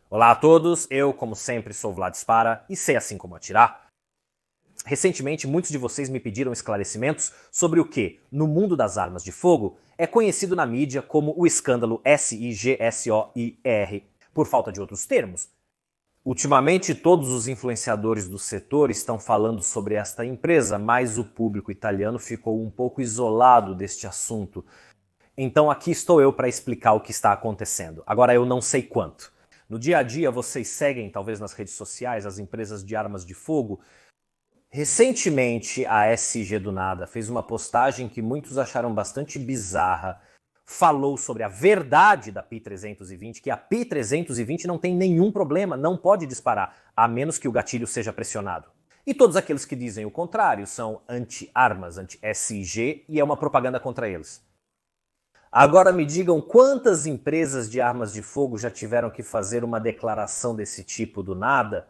Olá a todos, eu, como sempre, sou Vlad Spara e sei assim como atirar. Recentemente, muitos de vocês me pediram esclarecimentos sobre o que, no mundo das armas de fogo, é conhecido na mídia como o escândalo SIGSOIR, por falta de outros termos. Ultimamente, todos os influenciadores do setor estão falando sobre esta empresa, mas o público italiano ficou um pouco isolado deste assunto. Então aqui estou eu para explicar o que está acontecendo. Agora eu não sei quanto. No dia a dia vocês seguem, talvez nas redes sociais, as empresas de armas de fogo. Recentemente a SG do Nada fez uma postagem que muitos acharam bastante bizarra. Falou sobre a verdade da P320, que a P320 não tem nenhum problema, não pode disparar, a menos que o gatilho seja pressionado. E todos aqueles que dizem o contrário são anti-armas, anti-SG, e é uma propaganda contra eles. Agora me digam quantas empresas de armas de fogo já tiveram que fazer uma declaração desse tipo do nada?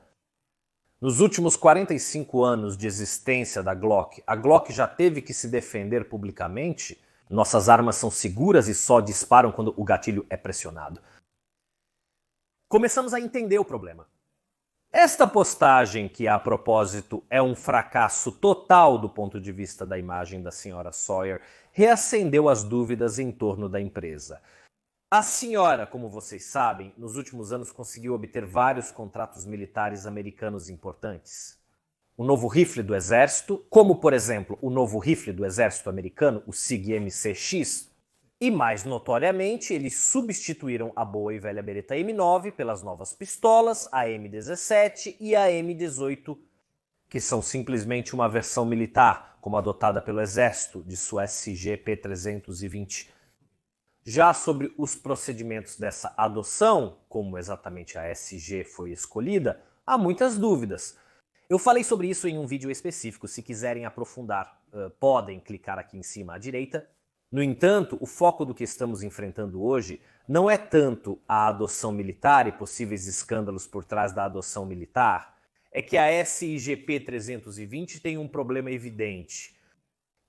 Nos últimos 45 anos de existência da Glock, a Glock já teve que se defender publicamente? Nossas armas são seguras e só disparam quando o gatilho é pressionado. Começamos a entender o problema. Esta postagem, que a propósito é um fracasso total do ponto de vista da imagem da senhora Sawyer, reacendeu as dúvidas em torno da empresa. A senhora, como vocês sabem, nos últimos anos conseguiu obter vários contratos militares americanos importantes. O novo rifle do exército, como por exemplo o novo rifle do exército americano, o SIG-MCX, e mais notoriamente, eles substituíram a boa e velha Beretta M9 pelas novas pistolas, a M17 e a M18, que são simplesmente uma versão militar, como adotada pelo exército, de sua SG P320. Já sobre os procedimentos dessa adoção, como exatamente a SG foi escolhida, há muitas dúvidas. Eu falei sobre isso em um vídeo específico, se quiserem aprofundar, podem clicar aqui em cima à direita. No entanto, o foco do que estamos enfrentando hoje não é tanto a adoção militar e possíveis escândalos por trás da adoção militar, é que a SIGP 320 tem um problema evidente.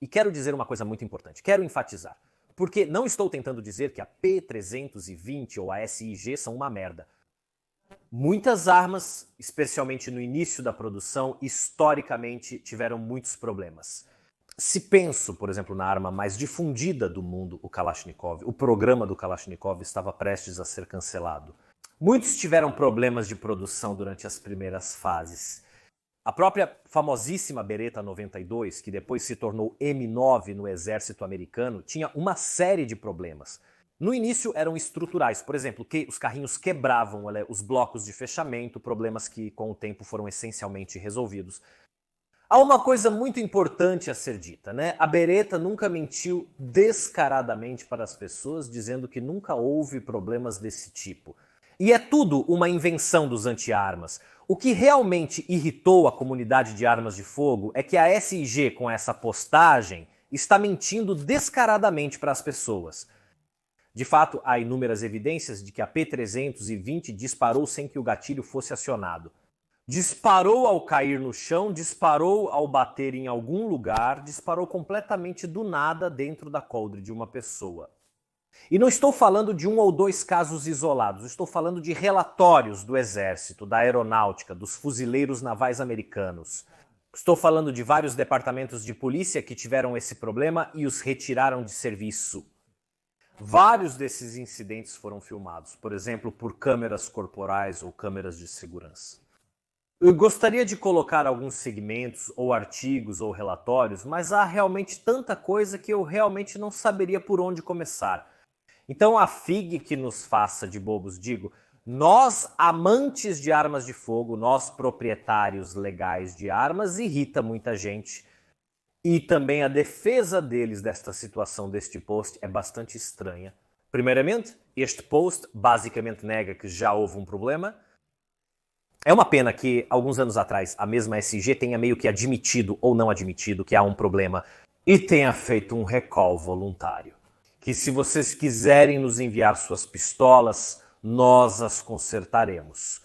E quero dizer uma coisa muito importante, quero enfatizar, porque não estou tentando dizer que a P320 ou a SIG são uma merda. Muitas armas, especialmente no início da produção, historicamente tiveram muitos problemas. Se penso, por exemplo, na arma mais difundida do mundo, o Kalashnikov, o programa do Kalashnikov estava prestes a ser cancelado. Muitos tiveram problemas de produção durante as primeiras fases. A própria famosíssima Beretta 92, que depois se tornou M9 no exército americano, tinha uma série de problemas. No início eram estruturais, por exemplo, que os carrinhos quebravam os blocos de fechamento, problemas que com o tempo foram essencialmente resolvidos. Há uma coisa muito importante a ser dita, né? A Beretta nunca mentiu descaradamente para as pessoas, dizendo que nunca houve problemas desse tipo. E é tudo uma invenção dos anti-armas. O que realmente irritou a comunidade de armas de fogo é que a SIG, com essa postagem, está mentindo descaradamente para as pessoas. De fato, há inúmeras evidências de que a P320 disparou sem que o gatilho fosse acionado. Disparou ao cair no chão, disparou ao bater em algum lugar, disparou completamente do nada dentro da coldre de uma pessoa. E não estou falando de um ou dois casos isolados, estou falando de relatórios do exército, da aeronáutica, dos fuzileiros navais americanos. Estou falando de vários departamentos de polícia que tiveram esse problema e os retiraram de serviço. Vários desses incidentes foram filmados, por exemplo, por câmeras corporais ou câmeras de segurança. Eu gostaria de colocar alguns segmentos, ou artigos, ou relatórios, mas há realmente tanta coisa que eu realmente não saberia por onde começar. Então a FIG que nos faça de bobos, digo, nós amantes de armas de fogo, nós proprietários legais de armas, irrita muita gente. E também a defesa deles desta situação deste post é bastante estranha. Primeiramente, este post basicamente nega que já houve um problema. É uma pena que, alguns anos atrás, a mesma SG tenha meio que admitido ou não admitido que há um problema e tenha feito um recall voluntário. Que se vocês quiserem nos enviar suas pistolas, nós as consertaremos.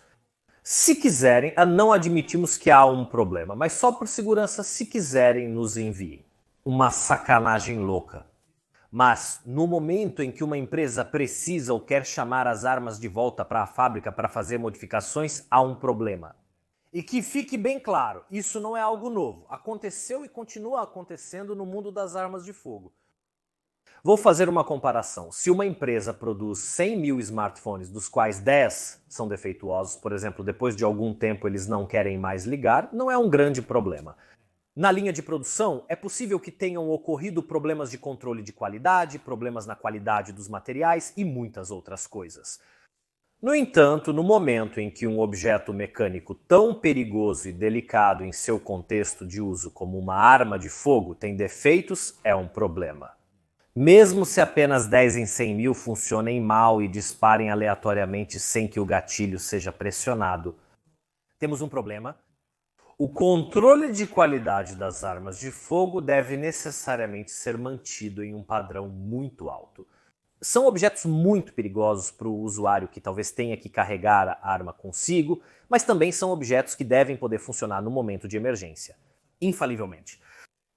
Se quiserem, não admitimos que há um problema, mas só por segurança, se quiserem, nos enviem. Uma sacanagem louca. Mas no momento em que uma empresa precisa ou quer chamar as armas de volta para a fábrica para fazer modificações, há um problema. E que fique bem claro, isso não é algo novo. Aconteceu e continua acontecendo no mundo das armas de fogo. Vou fazer uma comparação. Se uma empresa produz 100 mil smartphones, dos quais 10 são defeituosos, por exemplo, depois de algum tempo eles não querem mais ligar, não é um grande problema. Na linha de produção, é possível que tenham ocorrido problemas de controle de qualidade, problemas na qualidade dos materiais e muitas outras coisas. No entanto, no momento em que um objeto mecânico tão perigoso e delicado em seu contexto de uso como uma arma de fogo tem defeitos, é um problema. Mesmo se apenas 10 em 100 mil funcionem mal e disparem aleatoriamente sem que o gatilho seja pressionado, temos um problema. O controle de qualidade das armas de fogo deve necessariamente ser mantido em um padrão muito alto. São objetos muito perigosos para o usuário que talvez tenha que carregar a arma consigo, mas também são objetos que devem poder funcionar no momento de emergência, infalivelmente.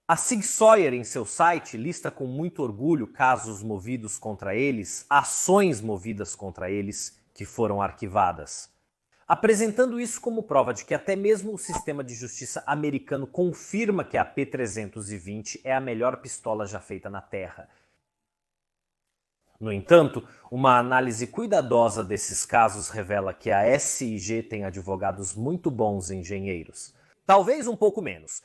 A Sig Sauer, em seu site, lista com muito orgulho casos movidos contra eles, ações movidas contra eles que foram arquivadas, apresentando isso como prova de que até mesmo o sistema de justiça americano confirma que a P320 é a melhor pistola já feita na Terra. No entanto, uma análise cuidadosa desses casos revela que a SIG tem advogados muito bons engenheiros. Talvez um pouco menos.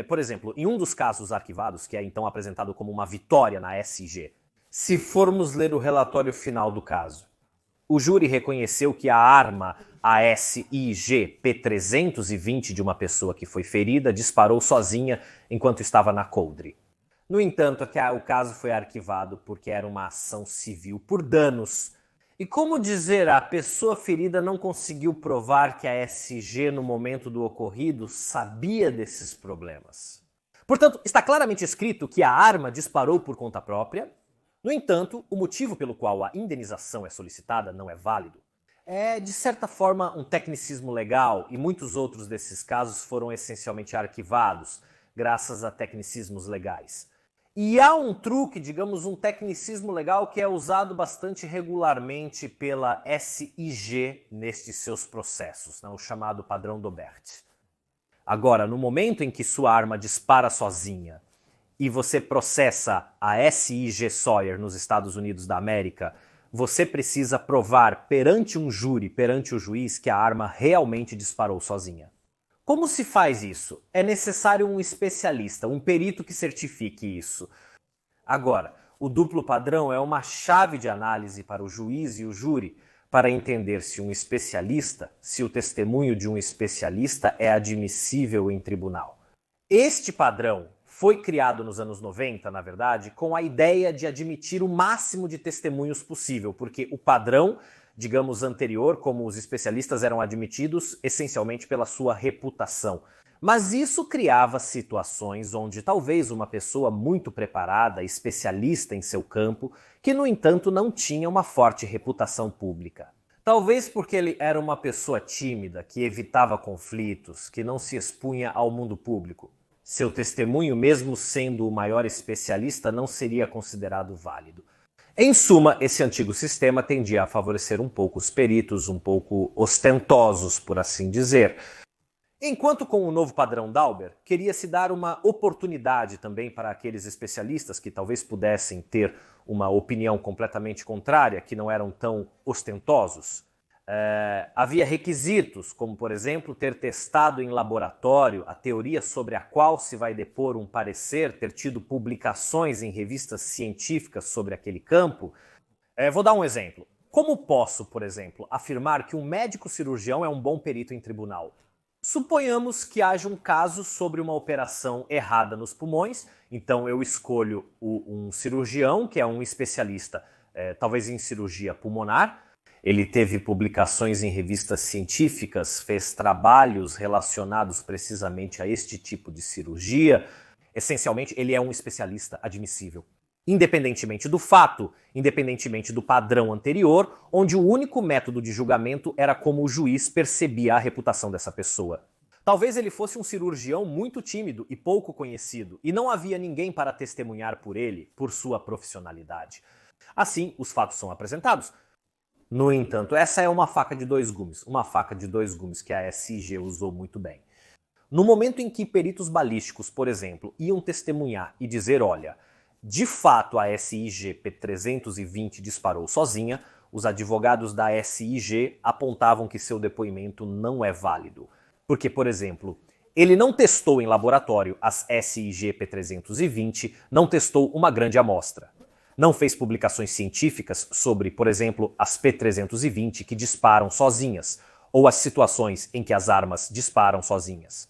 Por exemplo, em um dos casos arquivados, que é então apresentado como uma vitória na SIG, se formos ler o relatório final do caso, o júri reconheceu que a arma, a SIG P320 de uma pessoa que foi ferida, disparou sozinha enquanto estava na coldre. No entanto, o caso foi arquivado porque era uma ação civil por danos. E como dizer, a pessoa ferida não conseguiu provar que a SG, no momento do ocorrido, sabia desses problemas. Portanto, está claramente escrito que a arma disparou por conta própria. No entanto, o motivo pelo qual a indenização é solicitada não é válido. É, de certa forma, um tecnicismo legal e muitos outros desses casos foram essencialmente arquivados, graças a tecnicismos legais. E há um truque, digamos, um tecnicismo legal que é usado bastante regularmente pela SIG nestes seus processos, o chamado padrão Dobert. Agora, no momento em que sua arma dispara sozinha e você processa a SIG Sauer nos Estados Unidos da América, você precisa provar perante um júri, perante o juiz, que a arma realmente disparou sozinha. Como se faz isso? É necessário um especialista, um perito que certifique isso. Agora, o duplo padrão é uma chave de análise para o juiz e o júri para entender se um especialista, se o testemunho de um especialista é admissível em tribunal. Este padrão foi criado nos anos 90, na verdade, com a ideia de admitir o máximo de testemunhos possível, porque o padrão, digamos, anterior, como os especialistas eram admitidos essencialmente pela sua reputação. Mas isso criava situações onde talvez uma pessoa muito preparada, especialista em seu campo, que no entanto não tinha uma forte reputação pública. Talvez porque ele era uma pessoa tímida, que evitava conflitos, que não se expunha ao mundo público. Seu testemunho, mesmo sendo o maior especialista, não seria considerado válido. Em suma, esse antigo sistema tendia a favorecer um pouco os peritos, um pouco ostentosos, por assim dizer. Enquanto com o novo padrão Dauber, queria-se dar uma oportunidade também para aqueles especialistas que talvez pudessem ter uma opinião completamente contrária, que não eram tão ostentosos. Havia requisitos, como por exemplo ter testado em laboratório a teoria sobre a qual se vai depor um parecer, ter tido publicações em revistas científicas sobre aquele campo. Vou dar um exemplo. Como posso, por exemplo, afirmar que um médico cirurgião é um bom perito em tribunal? Suponhamos que haja um caso sobre uma operação errada nos pulmões, então eu escolho um cirurgião, que é um especialista, talvez em cirurgia pulmonar. Ele teve publicações em revistas científicas, fez trabalhos relacionados precisamente a este tipo de cirurgia. Essencialmente, ele é um especialista admissível. Independentemente do fato, independentemente do padrão anterior, onde o único método de julgamento era como o juiz percebia a reputação dessa pessoa. Talvez ele fosse um cirurgião muito tímido e pouco conhecido, e não havia ninguém para testemunhar por ele, por sua profissionalidade. Assim, os fatos são apresentados. No entanto, essa é uma faca de dois gumes que a SIG usou muito bem. No momento em que peritos balísticos, por exemplo, iam testemunhar e dizer, olha, de fato a SIG P320 disparou sozinha, os advogados da SIG apontavam que seu depoimento não é válido. Porque, por exemplo, ele não testou em laboratório as SIG P320, não testou uma grande amostra. Não fez publicações científicas sobre, por exemplo, as P320 que disparam sozinhas, ou as situações em que as armas disparam sozinhas.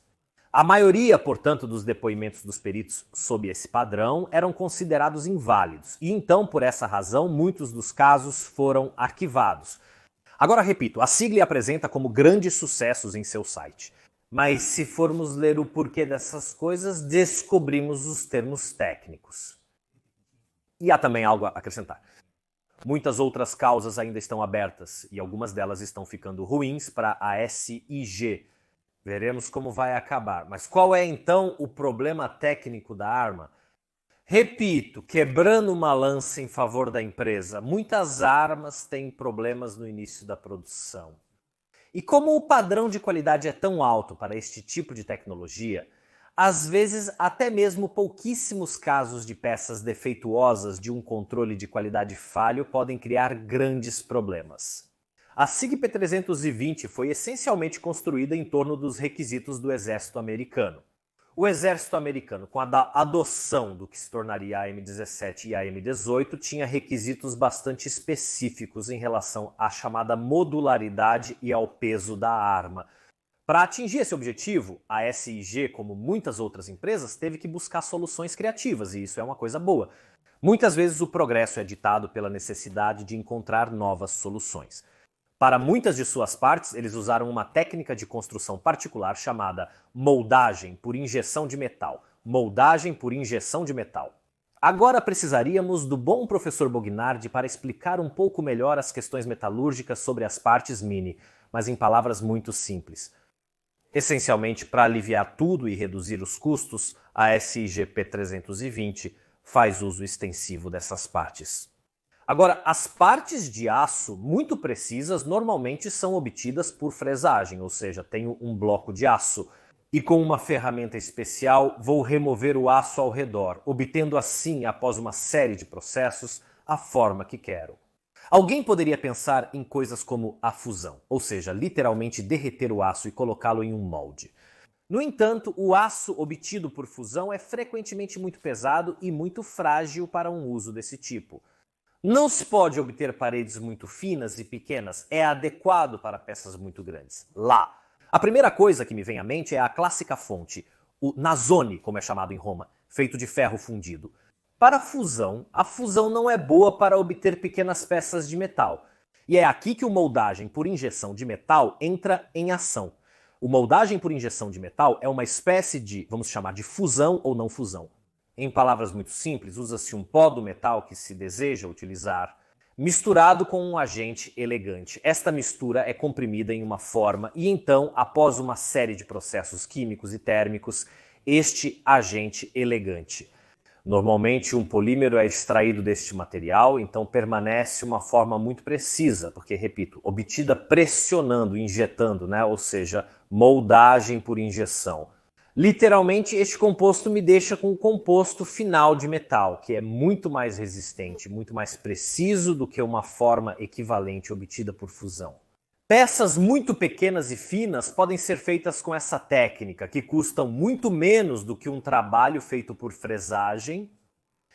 A maioria, portanto, dos depoimentos dos peritos sob esse padrão eram considerados inválidos, e então, por essa razão, muitos dos casos foram arquivados. Agora, repito, a Sigli apresenta como grandes sucessos em seu site. Mas se formos ler o porquê dessas coisas, descobrimos os termos técnicos. E há também algo a acrescentar. Muitas outras causas ainda estão abertas, e algumas delas estão ficando ruins para a SIG. Veremos como vai acabar. Mas qual é então o problema técnico da arma? Repito, quebrando uma lança em favor da empresa, muitas armas têm problemas no início da produção. E como o padrão de qualidade é tão alto para este tipo de tecnologia, às vezes até mesmo pouquíssimos casos de peças defeituosas de um controle de qualidade falho podem criar grandes problemas. A SIG P320 foi essencialmente construída em torno dos requisitos do exército americano. O exército americano, com a adoção do que se tornaria a M17 e a M18, tinha requisitos bastante específicos em relação à chamada modularidade e ao peso da arma. Para atingir esse objetivo, a SIG, como muitas outras empresas, teve que buscar soluções criativas, e isso é uma coisa boa. Muitas vezes o progresso é ditado pela necessidade de encontrar novas soluções. Para muitas de suas partes, eles usaram uma técnica de construção particular chamada moldagem por injeção de metal. Moldagem por injeção de metal. Agora precisaríamos do bom professor Bognardi para explicar um pouco melhor as questões metalúrgicas sobre as partes mini, mas em palavras muito simples. Essencialmente, para aliviar tudo e reduzir os custos, a SIG P320 faz uso extensivo dessas partes. Agora, as partes de aço muito precisas normalmente são obtidas por fresagem, ou seja, tenho um bloco de aço e com uma ferramenta especial vou remover o aço ao redor, obtendo assim, após uma série de processos, a forma que quero. Alguém poderia pensar em coisas como a fusão, ou seja, literalmente derreter o aço e colocá-lo em um molde. No entanto, o aço obtido por fusão é frequentemente muito pesado e muito frágil para um uso desse tipo. Não se pode obter paredes muito finas e pequenas, é adequado para peças muito grandes. Lá. A primeira coisa que me vem à mente é a clássica fonte, o Nazone, como é chamado em Roma, feito de ferro fundido. Para a fusão não é boa para obter pequenas peças de metal. E é aqui que o moldagem por injeção de metal entra em ação. O moldagem por injeção de metal é uma espécie de, vamos chamar de fusão ou não fusão. Em palavras muito simples, usa-se um pó do metal que se deseja utilizar, misturado com um agente elegante. Esta mistura é comprimida em uma forma e então, após uma série de processos químicos e térmicos, este agente elegante. Normalmente um polímero é extraído deste material, então permanece uma forma muito precisa, porque, repito, obtida pressionando, injetando, ou seja, moldagem por injeção. Literalmente, este composto me deixa com o composto final de metal, que é muito mais resistente, muito mais preciso do que uma forma equivalente obtida por fusão. Peças muito pequenas e finas podem ser feitas com essa técnica, que custam muito menos do que um trabalho feito por fresagem.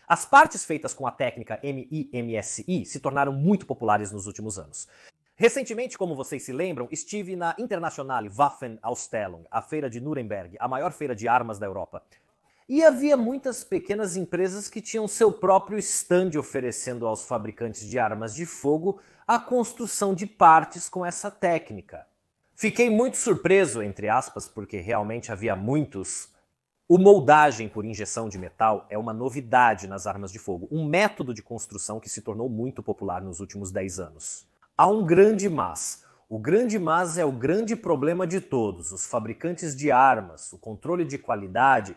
As partes feitas com a técnica MIMSI se tornaram muito populares nos últimos anos. Recentemente, como vocês se lembram, estive na Internationale Waffenausstellung, a feira de Nuremberg, a maior feira de armas da Europa. E havia muitas pequenas empresas que tinham seu próprio stand oferecendo aos fabricantes de armas de fogo a construção de partes com essa técnica. Fiquei muito surpreso, entre aspas, porque realmente havia muitos. O moldagem por injeção de metal é uma novidade nas armas de fogo, um método de construção que se tornou muito popular nos últimos 10 anos. Há um grande mas. O grande mas é o grande problema de todos, os fabricantes de armas, o controle de qualidade.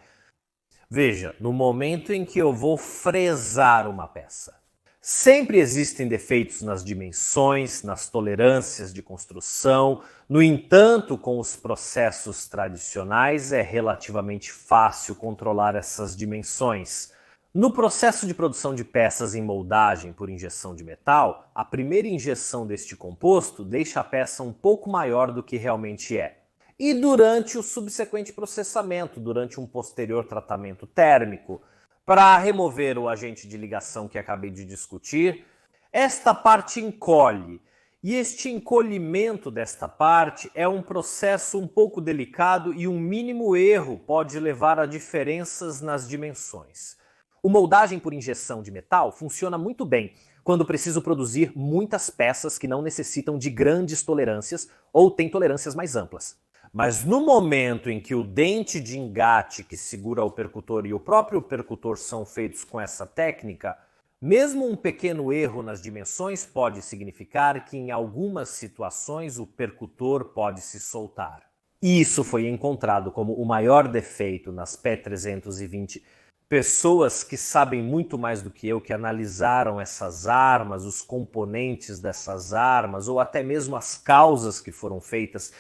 Veja, no momento em que eu vou fresar uma peça, sempre existem defeitos nas dimensões, nas tolerâncias de construção. No entanto, com os processos tradicionais é relativamente fácil controlar essas dimensões. No processo de produção de peças em moldagem por injeção de metal, a primeira injeção deste composto deixa a peça um pouco maior do que realmente é. E durante o subsequente processamento, durante um posterior tratamento térmico, para remover o agente de ligação que acabei de discutir, esta parte encolhe. E este encolhimento desta parte é um processo um pouco delicado e um mínimo erro pode levar a diferenças nas dimensões. O moldagem por injeção de metal funciona muito bem quando preciso produzir muitas peças que não necessitam de grandes tolerâncias ou têm tolerâncias mais amplas. Mas no momento em que o dente de engate que segura o percutor e o próprio percutor são feitos com essa técnica, mesmo um pequeno erro nas dimensões pode significar que em algumas situações o percutor pode se soltar. Isso foi encontrado como o maior defeito nas P320. Pessoas que sabem muito mais do que eu, que analisaram essas armas, os componentes dessas armas, ou até mesmo as causas que foram feitas,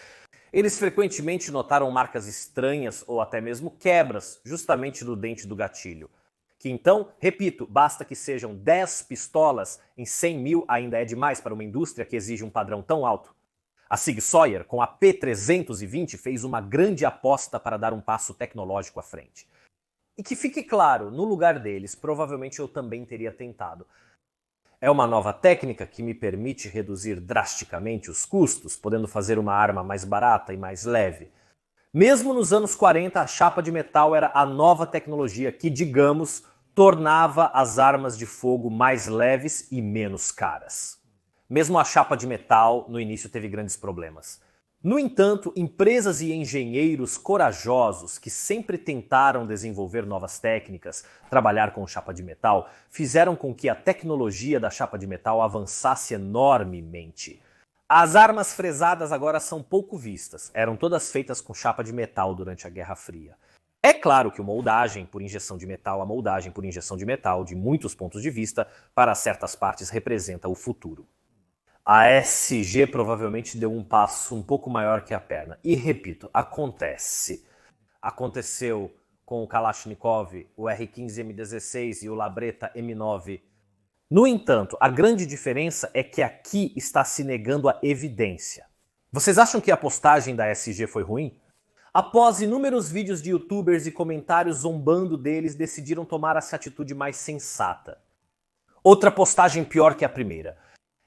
eles frequentemente notaram marcas estranhas ou até mesmo quebras, justamente no dente do gatilho. Que então, repito, basta que sejam 10 pistolas em 100 mil ainda é demais para uma indústria que exige um padrão tão alto. A Sig Sauer, com a P320, fez uma grande aposta para dar um passo tecnológico à frente. E que fique claro, no lugar deles, provavelmente eu também teria tentado. É uma nova técnica que me permite reduzir drasticamente os custos, podendo fazer uma arma mais barata e mais leve. Mesmo nos anos 40, a chapa de metal era a nova tecnologia que, digamos, tornava as armas de fogo mais leves e menos caras. Mesmo a chapa de metal, no início, teve grandes problemas. No entanto, empresas e engenheiros corajosos que sempre tentaram desenvolver novas técnicas, trabalhar com chapa de metal, fizeram com que a tecnologia da chapa de metal avançasse enormemente. As armas fresadas agora são pouco vistas, eram todas feitas com chapa de metal durante a Guerra Fria. É claro que a moldagem por injeção de metal, de muitos pontos de vista, para certas partes representa o futuro. A SG provavelmente deu um passo um pouco maior que a perna. E repito, acontece. Aconteceu com o Kalashnikov, o R15M16 e o Labretta M9. No entanto, a grande diferença é que aqui está se negando a evidência. Vocês acham que a postagem da SG foi ruim? Após inúmeros vídeos de youtubers e comentários zombando deles, decidiram tomar essa atitude mais sensata. Outra postagem pior que a primeira.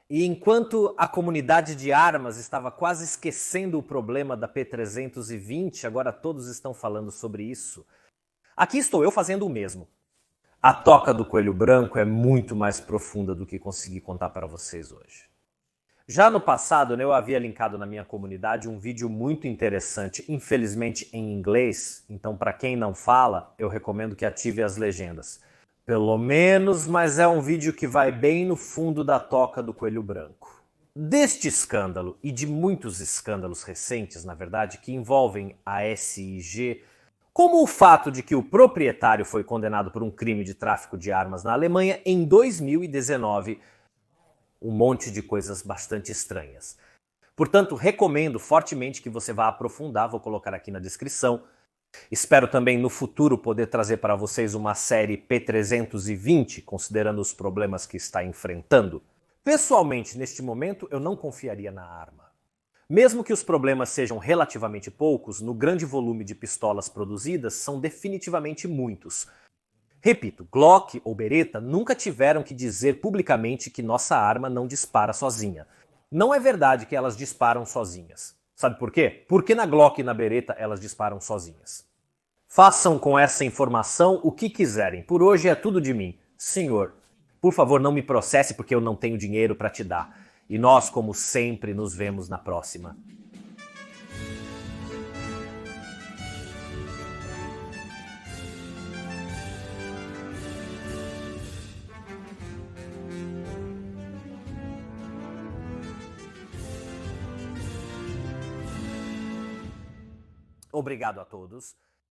E enquanto a comunidade de armas estava quase esquecendo o problema da P320, agora todos estão falando sobre isso. Aqui estou eu fazendo o mesmo. A toca do coelho branco é muito mais profunda do que consegui contar para vocês hoje. Já no passado, eu havia linkado na minha comunidade um vídeo muito interessante, infelizmente em inglês, então para quem não fala, eu recomendo que ative as legendas. Pelo menos, mas é um vídeo que vai bem no fundo da toca do coelho branco. Deste escândalo, e de muitos escândalos recentes, na verdade, que envolvem a SIG, como o fato de que o proprietário foi condenado por um crime de tráfico de armas na Alemanha em 2019, um monte de coisas bastante estranhas. Portanto, recomendo fortemente que você vá aprofundar, vou colocar aqui na descrição. Espero também no futuro poder trazer para vocês uma série P320, considerando os problemas que está enfrentando. Pessoalmente, neste momento, eu não confiaria na arma. Mesmo que os problemas sejam relativamente poucos, no grande volume de pistolas produzidas, são definitivamente muitos. Repito, Glock ou Beretta nunca tiveram que dizer publicamente que nossa arma não dispara sozinha. Não é verdade que elas disparam sozinhas. Sabe por quê? Porque na Glock e na Beretta elas disparam sozinhas. Façam com essa informação o que quiserem. Por hoje é tudo de mim. Senhor, por favor, não me processe porque eu não tenho dinheiro para te dar. E nós, como sempre, nos vemos na próxima. Obrigado a todos